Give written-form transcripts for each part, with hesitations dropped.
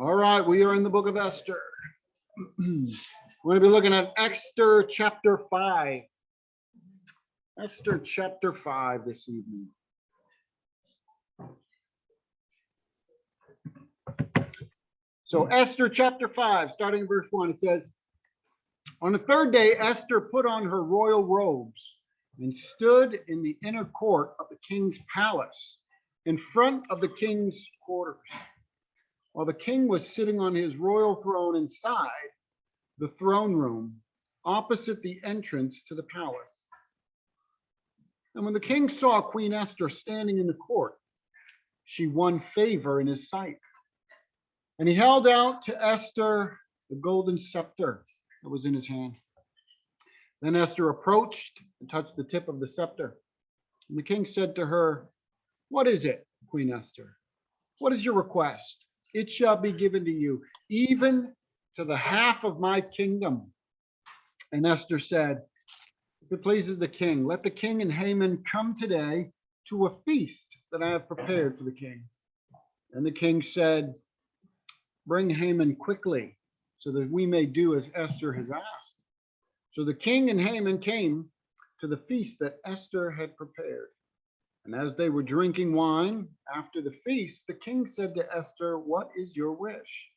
All right, we are in the book of Esther. We're going to be looking at Esther chapter 5. Esther chapter 5 this evening. So Esther chapter 5, starting in verse 1, it says, on the third day, Esther put on her royal robes and stood in the inner court of the king's palace in front of the king's quarters, while the king was sitting on his royal throne inside the throne room opposite the entrance to the palace. And when the king saw Queen Esther standing in the court, she won favor in his sight. And he held out to Esther the golden scepter that was in his hand. Then Esther approached and touched the tip of the scepter. And the king said to her, "What is it, Queen Esther? What is your request? It shall be given to you, even to the half of my kingdom." And Esther said, "If it pleases the king, let the king and Haman come today to a feast that I have prepared for the king." And the king said, "Bring Haman quickly, so that we may do as Esther has asked." So the king and Haman came to the feast that Esther had prepared. And as they were drinking wine after the feast, the king said to Esther, "What is your wish?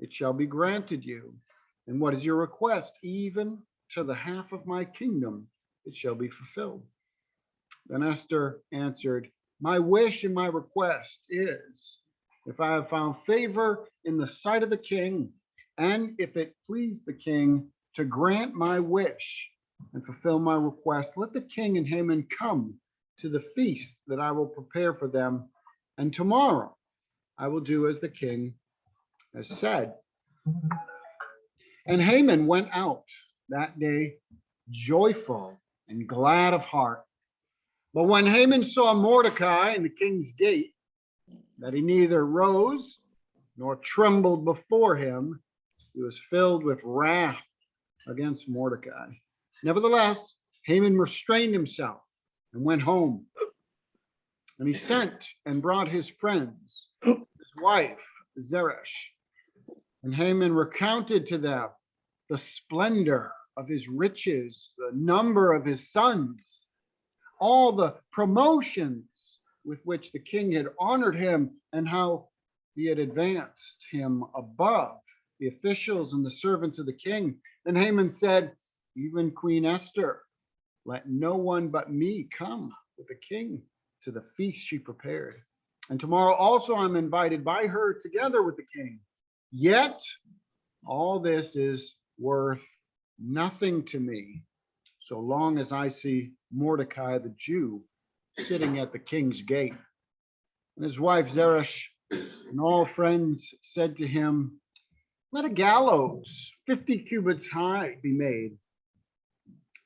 It shall be granted you. And what is your request? Even to the half of my kingdom, it shall be fulfilled." Then Esther answered, "My wish and my request is, if I have found favor in the sight of the king, and if it please the king to grant my wish and fulfill my request, let the king and Haman come to the feast that I will prepare for them, and tomorrow I will do as the king has said." And Haman went out that day joyful and glad of heart. But when Haman saw Mordecai in the king's gate, that he neither rose nor trembled before him, he was filled with wrath against Mordecai. Nevertheless, Haman restrained himself and went home. And he sent and brought his friends, his wife, Zeresh. And Haman recounted to them the splendor of his riches, the number of his sons, all the promotions with which the king had honored him, and how he had advanced him above the officials and the servants of the king. Then Haman said, "Even Queen Esther, let no one but me come with the king to the feast she prepared. And tomorrow also I'm invited by her together with the king. Yet all this is worth nothing to me, so long as I see Mordecai the Jew sitting at the king's gate." And his wife Zeresh and all friends said to him, "Let a gallows 50 cubits high be made.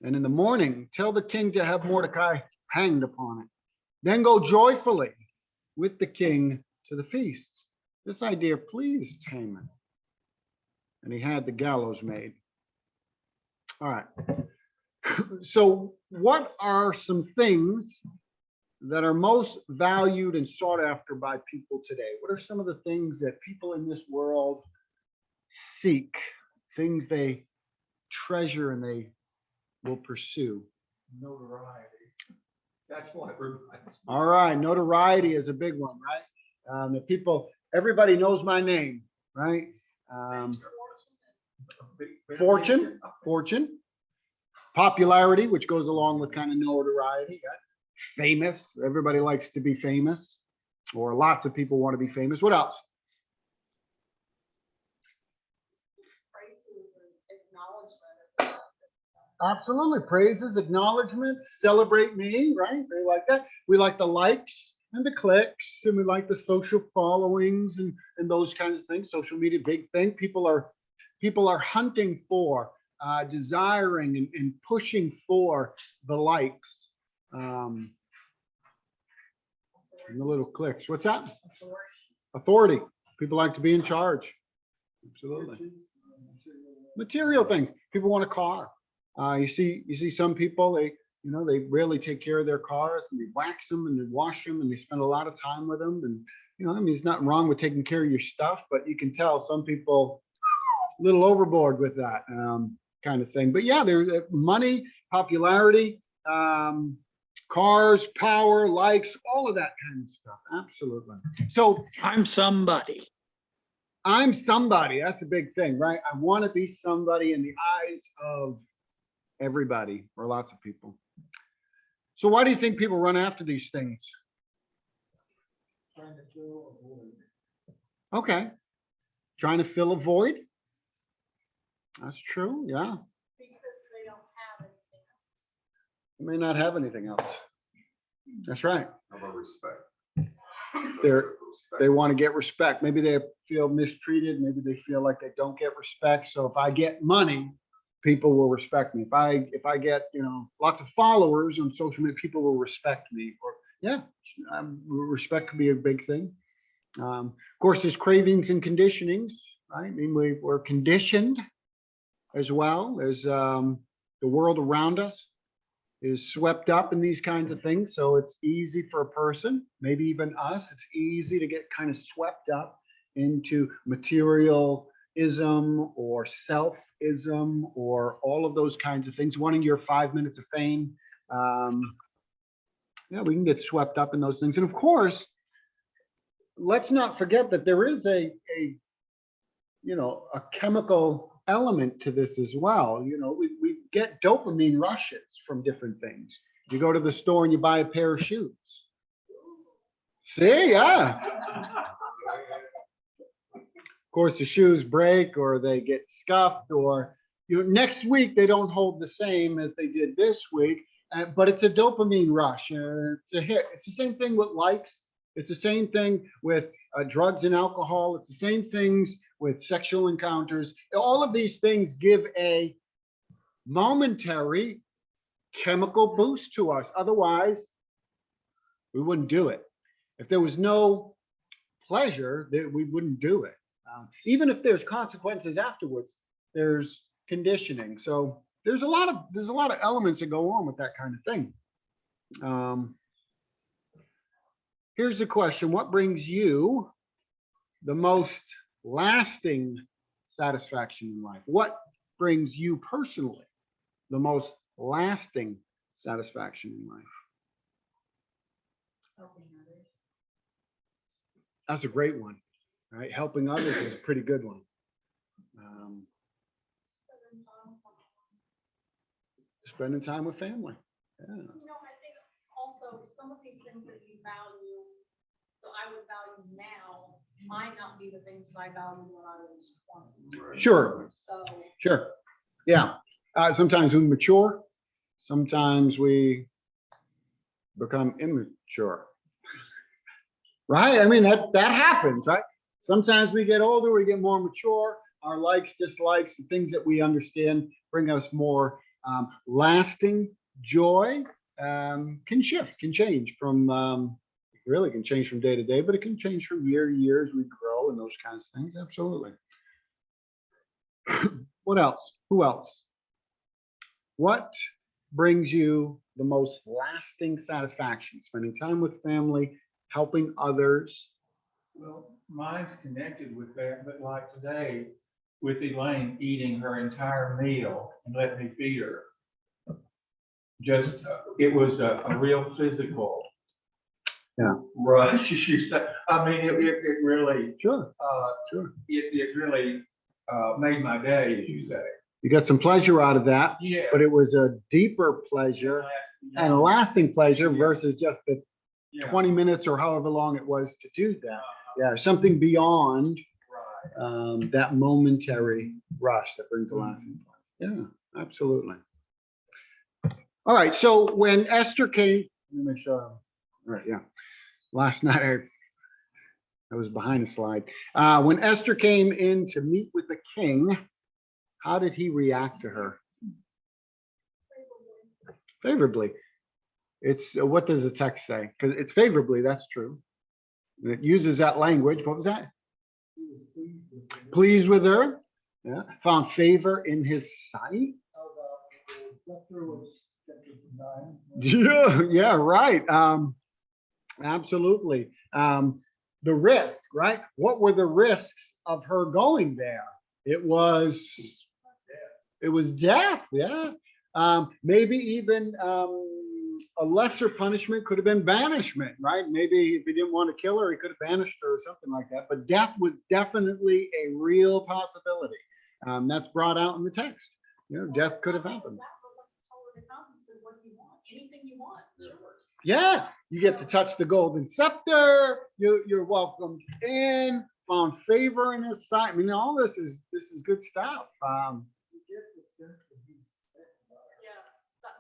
And in the morning, tell the king to have Mordecai hanged upon it. Then go joyfully with the king to the feast." This idea pleased Haman, and he had the gallows made. All right. So what are some things that are most valued and sought after by people today? What are some of the things that people in this world seek, things they treasure and they will pursue? Notoriety. That's what everybody. All right, notoriety is a big one, right? The people, everybody knows my name, right? Fortune, popularity, which goes along with kind of notoriety. Right? Famous, everybody likes to be famous, or lots of people want to be famous. What else? Absolutely. Praises, acknowledgments, celebrate me, right? They like that. We like the likes and the clicks, and we like the social followings and those kinds of things. Social media, big thing. People are hunting for, desiring and pushing for the likes. And the little clicks. What's that? Authority. People like to be in charge. Absolutely. Material things. People want a car. You see some people, they really take care of their cars, and they wax them and they wash them, and they spend a lot of time with them, and You know, I mean, there's nothing wrong with taking care of your stuff, but you can tell some people a little overboard with that kind of thing. But yeah, there's money, popularity, cars, power, likes, all of that kind of stuff. Absolutely. So I'm somebody. I'm somebody. That's a big thing, right? I want to be somebody in the eyes of everybody or lots of people. So why do you think people run after these things? Trying to fill a void. Okay. Trying to fill a void. That's true. Yeah. Because they don't have anything else. You may not have anything else. That's right. How about respect? They want to get respect. Maybe they feel mistreated. Maybe they feel like they don't get respect. So if I get money, people will respect me. If I get, you know, lots of followers on social media, people will respect me. Or yeah, respect could be a big thing. Of course, there's cravings and conditionings, right? I mean, we're conditioned as well. There's the world around us is swept up in these kinds of things. So it's easy for a person, maybe even us, it's easy to get kind of swept up into materialism or selfism or all of those kinds of things, wanting your 5 minutes of fame. Yeah, we can get swept up in those things. And of course, let's not forget that there is a chemical element to this as well. You know, we get dopamine rushes from different things. You go to the store and you buy a pair of shoes. See, yeah. Of course, the shoes break or they get scuffed, or next week they don't hold the same as they did this week. But it's a dopamine rush. It's a hit. It's the same thing with likes. It's the same thing with drugs and alcohol. It's the same things with sexual encounters. All of these things give a momentary chemical boost to us. Otherwise, we wouldn't do it. If there was no pleasure, we wouldn't do it. Even if there's consequences afterwards, there's conditioning. So there's a lot of elements that go on with that kind of thing. Here's the question: what brings you the most lasting satisfaction in life? What brings you personally the most lasting satisfaction in life? Helping others. That's a great one, right? Helping others is a pretty good one. Spending time with family. Yeah. You know, I think also some of these things that you value, that I would value now, might not be the things that I valued when I was 20. Sure. So Sure. Yeah. Sometimes we mature. Sometimes we become immature. Right? I mean, that happens, right? Sometimes we get older, we get more mature. Our likes, dislikes, the things that we understand bring us more lasting joy. Can shift, can change from really can change from day to day, but it can change from year to year as we grow and those kinds of things. Absolutely. What else? Who else? What brings you the most lasting satisfaction? Spending time with family, helping others. Well, mine's connected with that, but like today, with Elaine eating her entire meal and let me feed her. Just, it was a real physical rush. You said, I mean, it really, Sure. sure. It really made my day, as you say. You got some pleasure out of that, Yeah. but it was a deeper pleasure and a lasting pleasure versus just the 20 minutes or however long it was to do that. Yeah, something beyond that momentary rush that brings a lasting pleasure. Yeah, absolutely. All right, so when Esther came, let me make sure. All right, yeah. Last night I was behind the slide. When Esther came in to meet with the king, how did he react to her? Favorably. It's what does the text say? Because it's favorably, that's true. It uses that language. What was that? Pleased with her. Yeah. Found favor in his sight. Yeah, right. Absolutely. the risk, right? What were the risks of her going there? It was death, yeah. Maybe even a lesser punishment could have been banishment, right? Maybe if he didn't want to kill her, he could have banished her or something like that. But death was definitely a real possibility. That's brought out in the text. Death could have happened. What do you want? Anything you want, it's yours. Yeah, you get to touch the golden scepter. You're welcomed in, found favor in his sight. I mean, all this is good stuff. You get the sense that he's sick. Yes,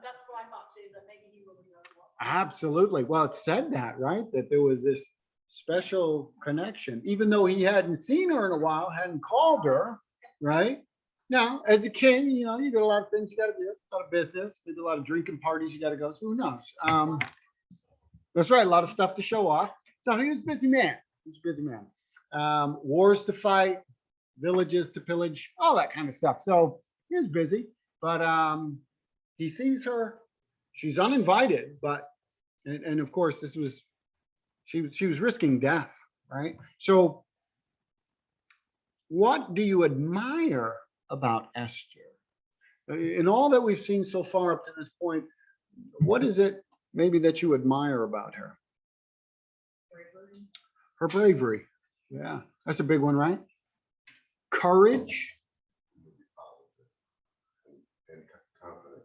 that's what I thought too, that maybe he really does want. Absolutely. Well, it said that, right? That there was this special connection, even though he hadn't seen her in a while, hadn't called her, right? Now, as a king, you got a lot of things you got to do, a lot of business, maybe a lot of drinking parties you got to go. So who knows? That's right, a lot of stuff to show off. So he was a busy man. He was a busy man. Wars to fight, villages to pillage, all that kind of stuff. So he was busy, but he sees her. She's uninvited, but and of course she was risking death, right? So what do you admire about Esther? In all that we've seen so far up to this point, what is it maybe that you admire about her? Bravery. Her bravery. Yeah, that's a big one, right? Courage. And confidence.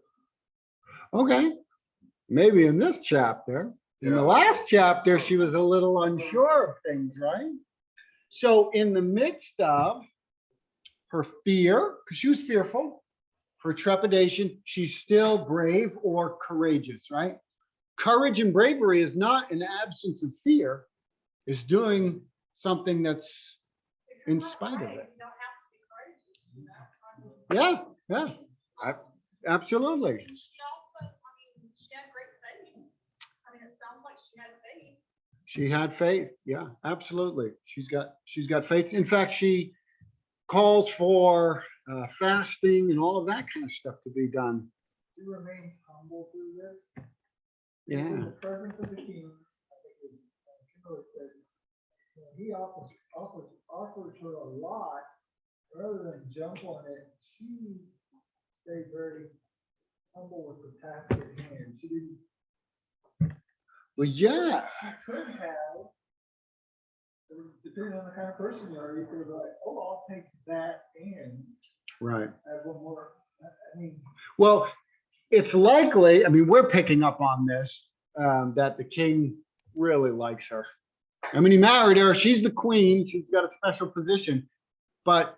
Okay. Maybe in this chapter. In the Yeah. last chapter, she was a little unsure of things, right? So in the midst of her fear, because she was fearful, her trepidation, she's still brave or courageous, right? Courage and bravery is not an absence of fear, it's doing something that's If you're in not spite of brave, it. you don't have to be courageous, I mean, Absolutely. she also, she had great faith. It sounds like she had faith. She had faith. Yeah, absolutely. She's got faith. In fact, she calls for fasting and all of that kind of stuff to be done. She remains humble through this. Yeah. In the presence of the king, I think it's Kimberly said, he offers her a lot rather than jump on it. She stayed very humble with the task at hand. She didn't. Well, yeah. She could have, depending on the kind of person you are, you could be like, oh, I'll take that and Right. add one more. I mean, Well, it's likely, we're picking up on this, that the king really likes her. He married her. She's the queen. She's got a special position. But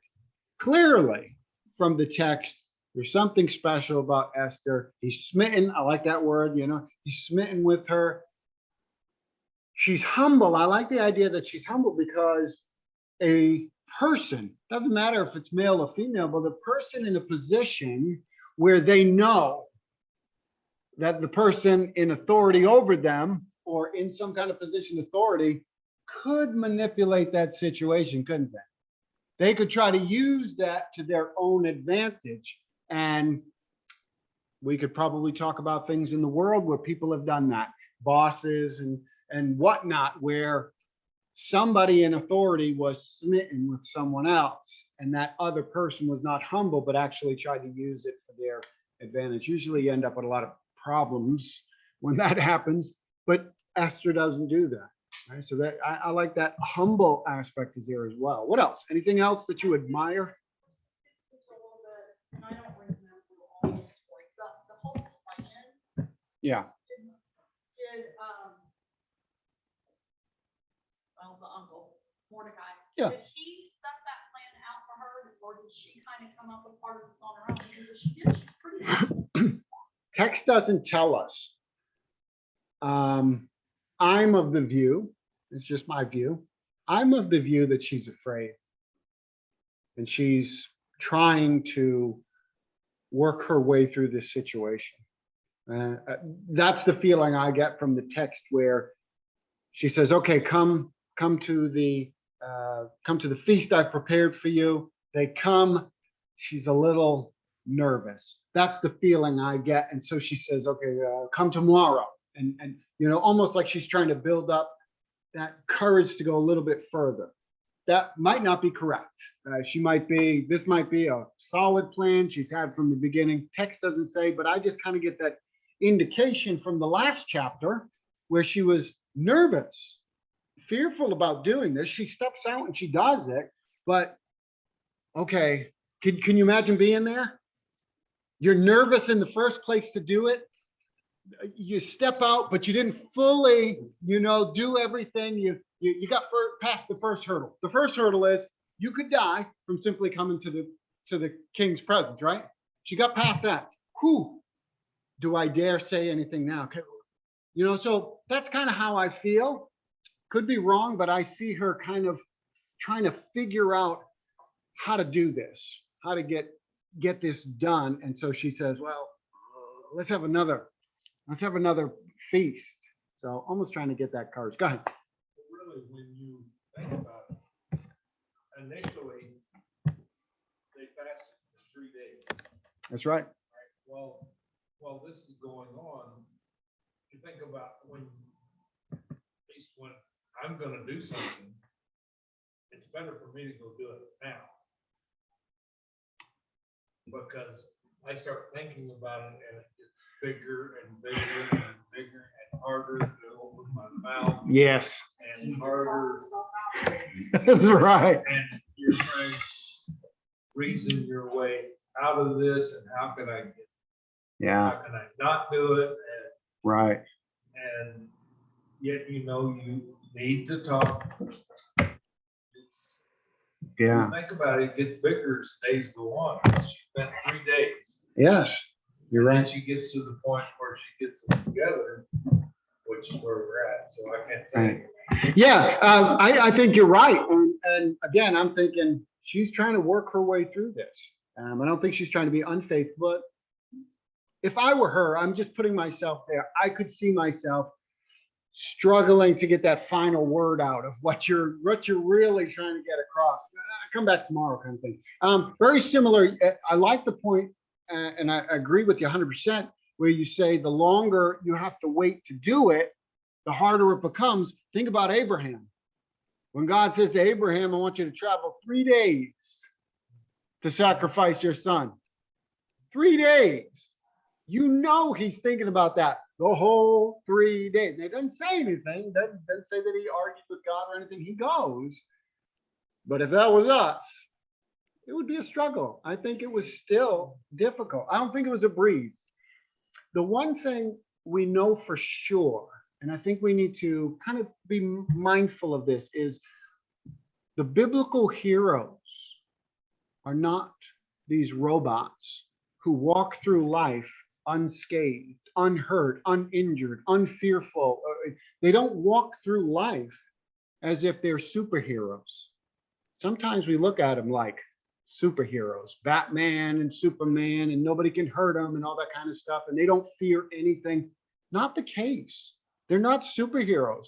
clearly, from the text, there's something special about Esther. He's smitten. I like that word, he's smitten with her. She's humble. I like the idea that she's humble because a person, doesn't matter if it's male or female, but a person in a position where they know that the person in authority over them or in some kind of position of authority could manipulate that situation, couldn't they? They could try to use that to their own advantage. And we could probably talk about things in the world where people have done that, bosses and whatnot, where somebody in authority was smitten with someone else and that other person was not humble, but actually tried to use it for their advantage. Usually you end up with a lot of problems when that happens, but Esther doesn't do that. Right? So that I like that humble aspect is there as well. What else? Anything else that you admire? Just a little bit, and I don't remember all the story, the whole plan Yeah. did, the uncle, Mordecai. Yeah. Did he set that plan out for her, or did she kind of come up with part of this on her own? Because if she did, she's pretty. Text doesn't tell us. I'm of the view, it's just my view. I'm of the view that she's afraid. And she's trying to work her way through this situation. That's the feeling I get from the text where she says, okay, come to the feast I've prepared for you. They come, she's a little nervous. That's the feeling I get. And so she says, okay, come tomorrow. And almost like she's trying to build up courage to go a little bit further. That might not be correct. This might be a solid plan she's had from the beginning. Text doesn't say, but I just kind of get that indication from the last chapter where she was nervous, fearful about doing this. She steps out and she does it, but okay, can you imagine being there? You're nervous in the first place to do it. You step out, but you didn't fully, do everything. You got past the first hurdle. The first hurdle is you could die from simply coming to the king's presence, right? She got past that. Whew, do I dare say anything now? Okay. So that's kind of how I feel. Could be wrong, but I see her kind of trying to figure out how to do this, how to get this done. And so she says, well, let's have another feast. So almost trying to get that courage. Go ahead. Really, when you think about it, initially, they fasted for 3 days. That's right. Right? Well, while this is going on, you think about when, at least when I'm gonna do something, it's better for me to go do it now. Because I start thinking about it and it gets bigger and bigger and bigger and harder to open my mouth Yes. and harder. That's right. And you're trying to reason your way out of this and how can I not do it? Right. And yet, you need to talk. Yeah. Think about it, it gets bigger as days go on. She spent 3 days. Yes. You're right. And she gets to the point where she gets them together, which is where we're at. So I can't say. Yeah, I think you're right. And again, I'm thinking she's trying to work her way through this. I don't think she's trying to be unfaithful. But if I were her, I'm just putting myself there. I could see myself struggling to get that final word out of what you're really trying to get across. Come back tomorrow, kind of thing. Very similar. I like the point, and I agree with you 100%. Where you say the longer you have to wait to do it, the harder it becomes. Think about Abraham. When God says to Abraham, I want you to travel 3 days to sacrifice your son. 3 days. He's thinking about that the whole 3 days. And it doesn't say anything. Doesn't say that he argued with God or anything. He goes. But if that was us, it would be a struggle. I think it was still difficult. I don't think it was a breeze. The one thing we know for sure, and I think we need to kind of be mindful of this, is the biblical heroes are not these robots who walk through life unscathed, unhurt, uninjured, unfearful. They don't walk through life as if they're superheroes. Sometimes we look at them like superheroes, Batman and Superman, and nobody can hurt them and all that kind of stuff, and they don't fear anything. Not the case. They're not superheroes.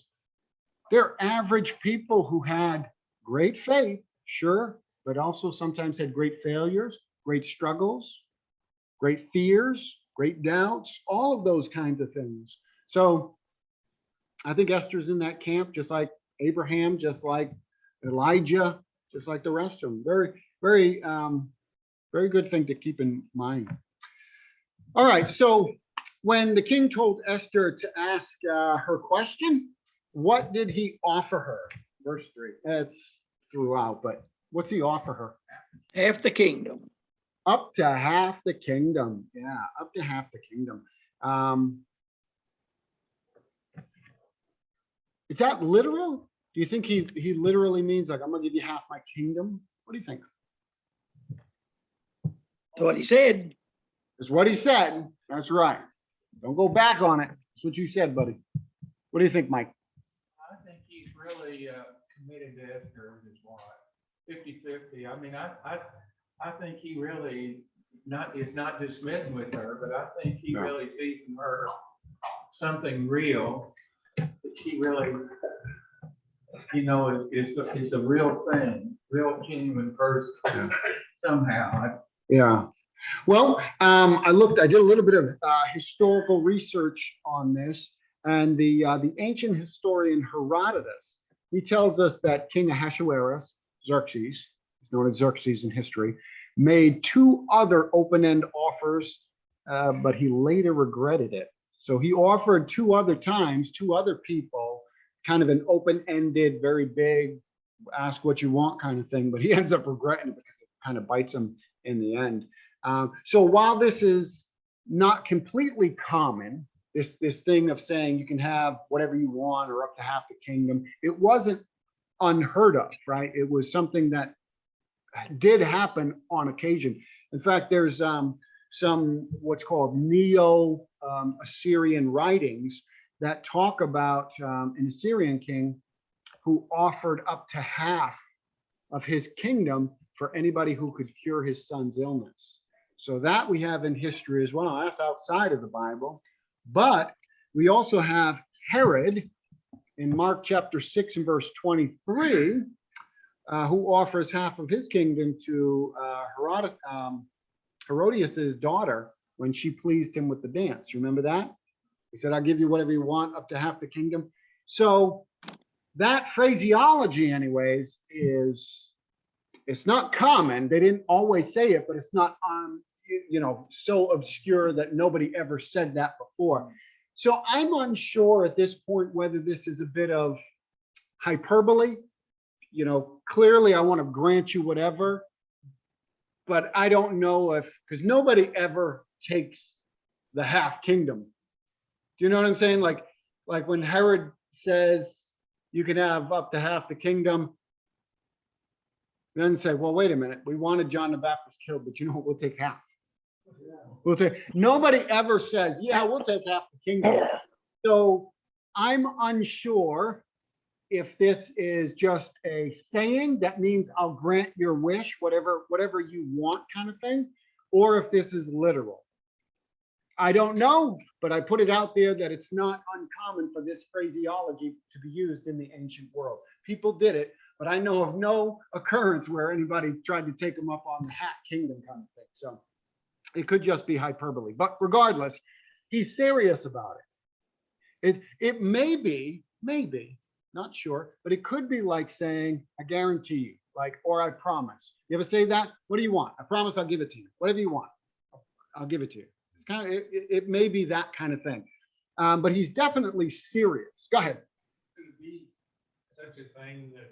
They're average people who had great faith, sure, but also sometimes had great failures, great struggles, great fears, great doubts, all of those kinds of things. So I think Esther's in that camp, just like Abraham, just like Elijah, just like the rest of them. Very, very, very good thing to keep in mind. All right, so when the king told Esther to ask her question, what did he offer her? Verse 3. It's throughout, but what's he offer her? Half the kingdom. Up to half the kingdom. Yeah, up to half the kingdom. Is that literal? Do you think he literally means like, I'm gonna give you half my kingdom? What do you think? That's what he said. That's what he said. That's right. Don't go back on it. That's what you said, buddy. What do you think, Mike? I think he's really committed to Esther as his wife, 50-50. I mean, I think he really is not just smitten with her, but I think he really sees in her something real that she really, is a real thing, real genuine person somehow. Yeah. Well, I did a little bit of historical research on this, and the ancient historian Herodotus he tells us that King Ahasuerus, Xerxes, known as Xerxes in history, made two other open-end offers, but he later regretted it. So he offered two other times, two other people, kind of an open-ended, very big, ask what you want kind of thing, but he ends up regretting it because it kind of bites him in the end. So while this is not completely common, this thing of saying you can have whatever you want or up to half the kingdom, it wasn't unheard of, right? It was something that did happen on occasion. In fact, there's some what's called Neo-Assyrian writings that talk about an Assyrian king who offered up to half of his kingdom for anybody who could cure his son's illness. So that we have in history as well. That's outside of the Bible. But we also have Herod in Mark chapter 6 and verse 23, who offers half of his kingdom to Herodias's daughter when she pleased him with the dance. Remember that? He said, I'll give you whatever you want, up to half the kingdom. So that phraseology, anyways, it's not common. They didn't always say it, but it's not so obscure that nobody ever said that before. So I'm unsure at this point whether this is a bit of hyperbole. Clearly I want to grant you whatever, but I don't know because nobody ever takes the half kingdom. Do you know what I'm saying? Like when Herod says you can have up to half the kingdom, then say, well, wait a minute, we wanted John the Baptist killed, but we'll take half. Nobody ever says, yeah, we'll take half the kingdom. So I'm unsure if this is just a saying that means I'll grant your wish, whatever you want kind of thing, or if this is literal. I don't know, but I put it out there that it's not uncommon for this phraseology to be used in the ancient world. People did it, but I know of no occurrence where anybody tried to take them up on the half kingdom kind of thing. So it could just be hyperbole, but regardless, he's serious about it. It may be, not sure, but it could be like saying, I guarantee you, or I promise. You ever say that? What do you want? I promise I'll give it to you. Whatever you want, I'll give it to you. It's kind of, it may be that kind of thing. But he's definitely serious. Go ahead. Could it be such a thing that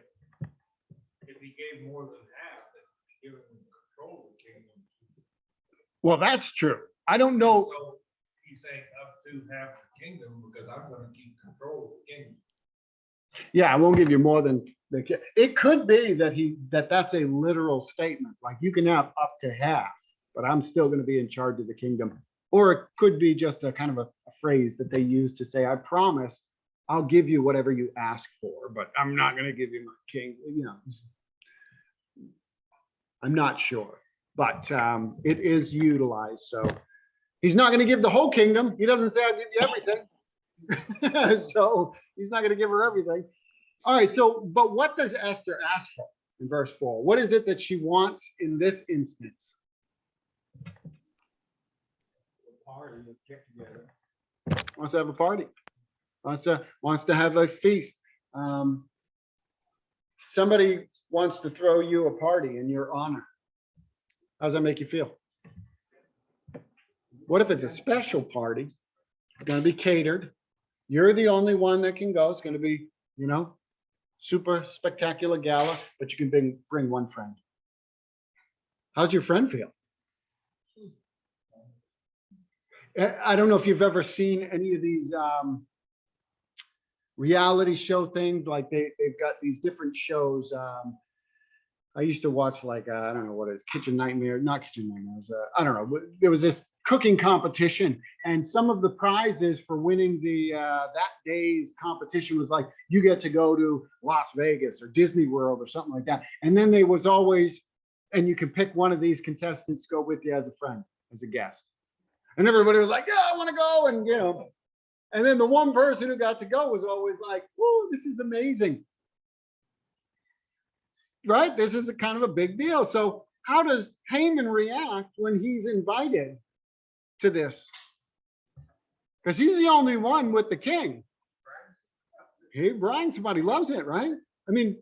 if he gave more than half, that he give him control of the kingdom? Well, that's true. I don't know. So he's saying up to half the kingdom because I'm going to keep control of the kingdom. Yeah, I won't give you more than it could be that that's a literal statement. Like you can have up to half, but I'm still going to be in charge of the kingdom. Or it could be just a kind of a phrase that they use to say, I promise I'll give you whatever you ask for, but I'm not going to give you my king. I'm not sure, but it is utilized. So he's not going to give the whole kingdom. He doesn't say I'll give you everything. So he's not going to give her everything. All right. So, but what does Esther ask for in verse 4? What is it that she wants in this instance? Party, get together. Wants to have a party. Wants to have a feast. Somebody wants to throw you a party in your honor. How does that make you feel? What if it's a special party? It's going to be catered. You're the only one that can go. It's going to be, super spectacular gala, but you can bring one friend. How's your friend feel? I don't know if you've ever seen any of these reality show things. Like they've got these different shows. I used to watch I don't know what it is, Kitchen Nightmare, not Kitchen Nightmares. I don't know. There was this cooking competition, and some of the prizes for winning that day's competition was like you get to go to Las Vegas or Disney World or something like that. And then there was always, and you can pick one of these contestants to go with you as a friend, as a guest. And everybody was like, yeah, I want to go. And, and then the one person who got to go was always like, whoa, this is amazing. Right? This is a kind of a big deal. So how does Haman react when he's invited to this? Because he's the only one with the king. He bribes somebody, loves it, right? I mean,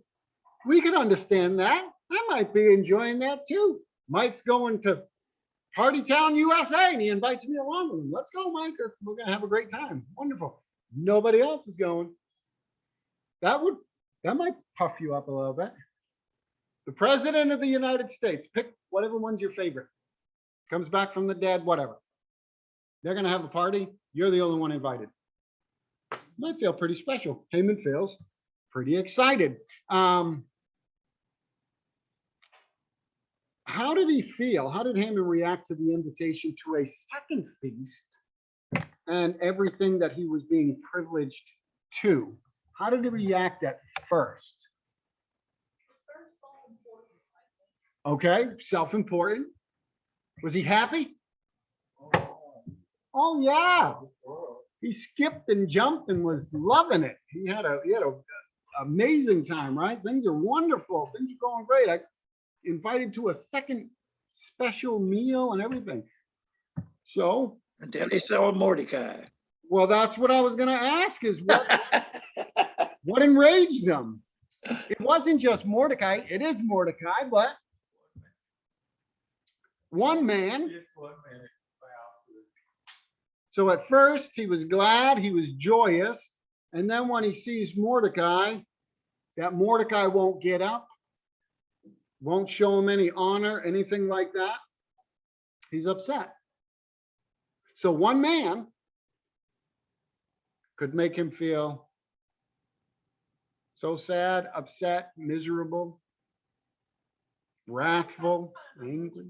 we can understand that. I might be enjoying that too. Mike's going to Party Town, USA, and he invites me along with him. Let's go, Mike. We're gonna have a great time. Wonderful. Nobody else is going. That might puff you up a little bit. The President of the United States, pick whatever one's your favorite. Comes back from the dead, whatever. They're gonna have a party. You're the only one invited. Might feel pretty special. Haman feels pretty excited. How did he feel? How did Haman react to the invitation to a second feast and everything that he was being privileged to? How did he react at first? It's very self-important, I think. Okay, self-important. Was he happy? Oh yeah. He skipped and jumped and was loving it. He had a amazing time, right? Things are wonderful. Things are going great. I invited to a second special meal and everything. So, Until he saw Mordecai. well, that's what I was going to ask is what enraged him? It wasn't just Mordecai. It is Mordecai, but one man. Just 1 minute. Wow. So at first he was glad, he was joyous. And then when he sees Mordecai, that Mordecai won't get up, won't show him any honor, anything like that, he's upset. So one man could make him feel so sad, upset, miserable, wrathful, angry.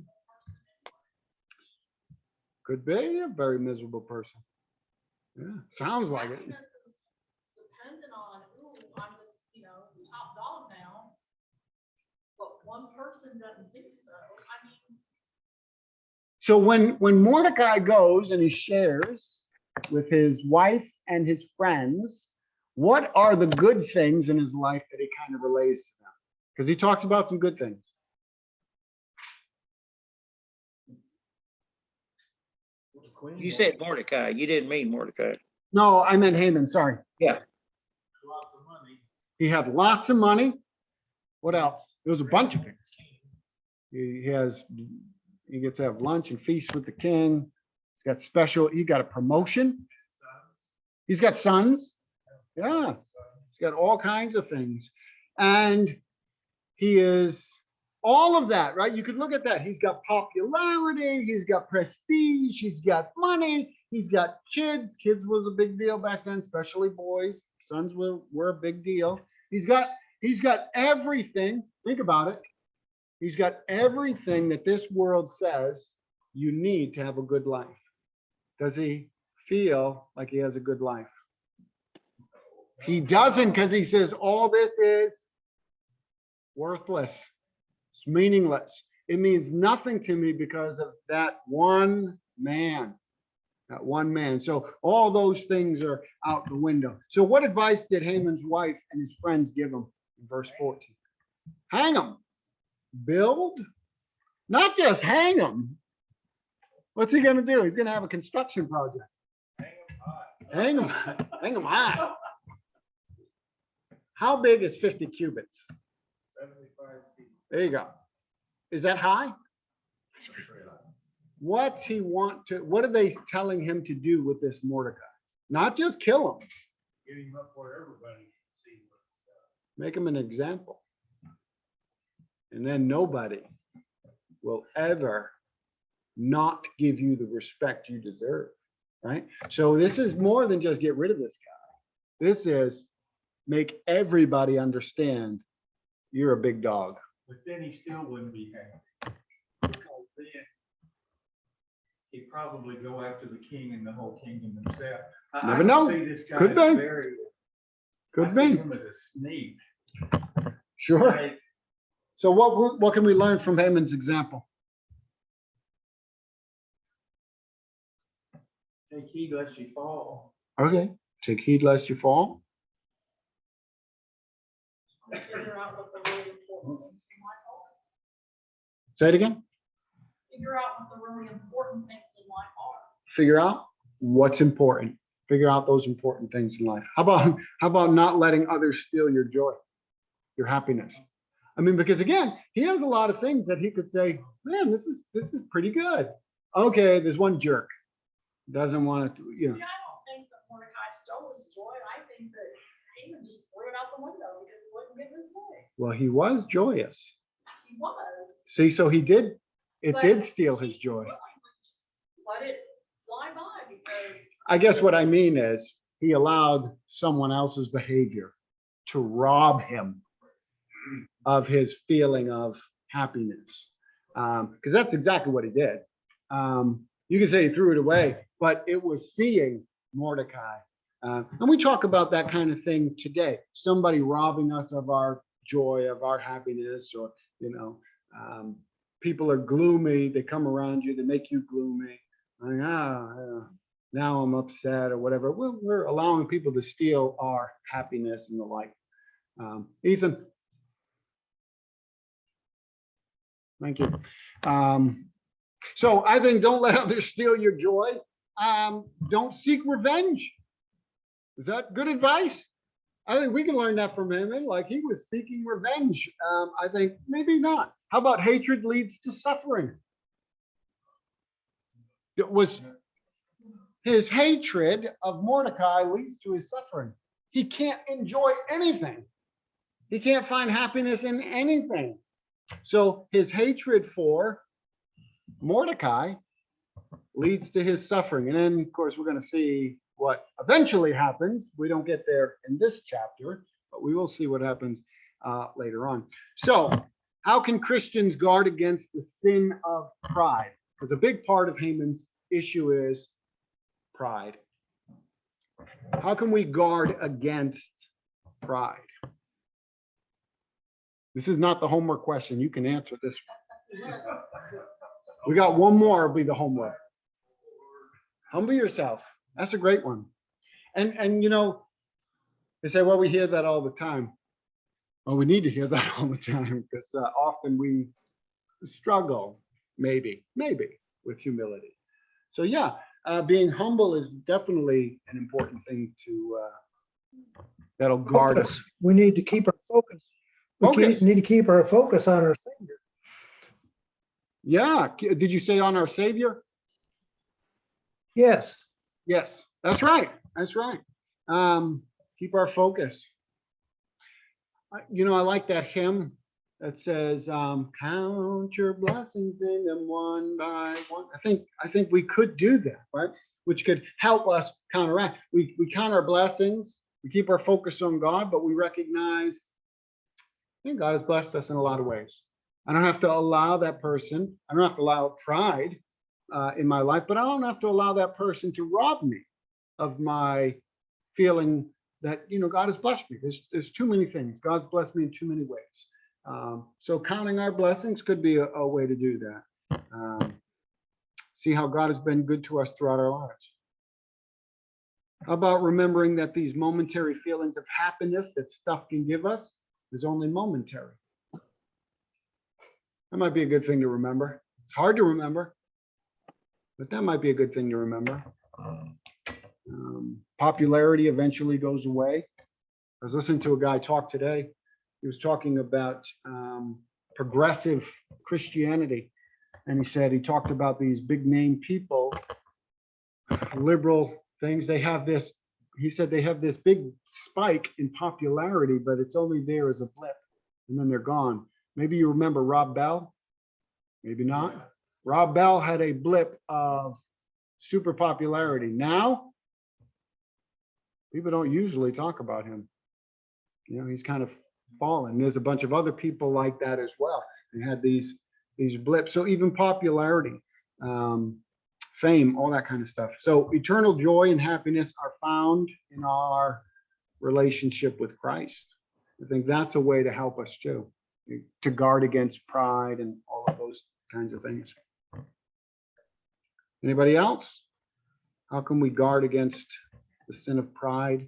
Could be a very miserable person. Yeah, sounds like it. Happiness is dependent on, ooh, I'm just, top dog now. But one person doesn't think so. I mean, So when Mordecai goes and he shares with his wife and his friends, what are the good things in his life that he kind of relays to them? Because he talks about some good things. You said Mordecai. You didn't mean Mordecai. No, I meant Haman, sorry. Yeah. Lots of money. He had lots of money. What else? There was a bunch of things. He gets to have lunch and feast with the king. He got a promotion. He's got sons. Yeah. He's got all kinds of things. And he is all of that, right? You could look at that. He's got popularity. He's got prestige. He's got money. He's got kids. Kids was a big deal back then, especially boys. Sons were a big deal. He's got everything. Think about it. He's got everything that this world says you need to have a good life. Does he feel like he has a good life? He doesn't, because he says all this is worthless. It's meaningless. It means nothing to me because of that one man. That one man. So all those things are out the window. So what advice did Haman's wife and his friends give him in verse 14? Hang him. Build. Not just hang him. What's he going to do? He's going to have a construction project. Hang him. Hang him high. How big is 50 cubits? 75 feet. There you go. Is that high? What are they telling him to do with this Mordecai? Not just kill him. Get him up where everybody can see what he's got. Make him an example. And then nobody will ever not give you the respect you deserve, right? So this is more than just get rid of this guy. This is make everybody understand you're a big dog. But then he still wouldn't be happy. Because then he'd probably go after the king and the whole kingdom himself. Never know. See this guy Could as be. very, Could I see be. him as a sneak. Sure. Like, So what can we learn from Haman's example? take heed lest you fall. Okay. Take heed lest you fall. figure out what the really important things in life are. Say it again. Figure out what the really important things in life are. Figure out what's important. Figure out those important things in life. How about not letting others steal your joy? your happiness. I mean, because again, he has a lot of things that he could say, man, this is pretty good. Okay, there's one jerk. Doesn't want to, See, I don't think that Mordecai stole his joy. I think that Haman just threw it out the window because he wasn't getting his way. Well, he was joyous. He was. See, so it But did steal his he joy. willingly just let it fly by because. I guess what I mean is he allowed someone else's behavior to rob him of his feeling of happiness. Because that's exactly what he did. You can say he threw it away, but it was seeing Mordecai. And we talk about that kind of thing today. Somebody robbing us of our joy, of our happiness, or, people are gloomy. They come around you, they make you gloomy. Like, now I'm upset or whatever. We're allowing people to steal our happiness and the like. Ethan. Thank you. So I think don't let others steal your joy. Don't seek revenge. Is that good advice? I think we can learn that from him. And like he was seeking revenge. I think maybe not. How about hatred leads to suffering? It was his hatred of Mordecai leads to his suffering. He can't enjoy anything. He can't find happiness in anything. So his hatred for Mordecai leads to his suffering. And then, of course, we're going to see what eventually happens. We don't get there in this chapter, but we will see what happens later on. So how can Christians guard against the sin of pride? Because a big part of Haman's issue is pride. How can we guard against pride? This is not the homework question. You can answer this one. We got one more, it'll be the homework. Humble yourself. That's a great one. And they say, well, we hear that all the time. Well, we need to hear that all the time because often we struggle, maybe with humility. So yeah, being humble is definitely an important thing to that'll guard us. We need to keep our focus. Focus. Need to keep our focus on our Savior. Yeah. Did you say on our Savior? Yes. Yes, that's right. That's right. Keep our focus. I like that hymn that says, count your blessings in them one by one. I think we could do that, right? Which could help us counteract. We count our blessings, we keep our focus on God, but we recognize God has blessed us in a lot of ways. I don't have to allow that person, I don't have to allow pride in my life, but I don't have to allow that person to rob me of my feeling that, God has blessed me. There's too many things. God's blessed me in too many ways. So counting our blessings could be a way to do that. See how God has been good to us throughout our lives. How about remembering that these momentary feelings of happiness that stuff can give us is only momentary? That might be a good thing to remember. It's hard to remember, but that might be a good thing to remember. Popularity eventually goes away. I was listening to a guy talk today. He was talking about progressive Christianity. And he talked about these big name people, liberal things. He said they have this big spike in popularity, but it's only there as a blip and then they're gone. Maybe you remember Rob Bell, maybe not. Rob Bell had a blip of super popularity. Now, people don't usually talk about him. He's kind of fallen. There's a bunch of other people like that as well. They had these blips. So even popularity, fame, all that kind of stuff. So eternal joy and happiness are found in our relationship with Christ. I think that's a way to help us too, to guard against pride and all of those kinds of things. Anybody else? How can we guard against the sin of pride?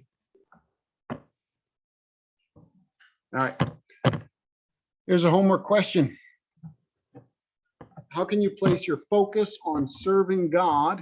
All right. Here's a homework question. How can you place your focus on serving God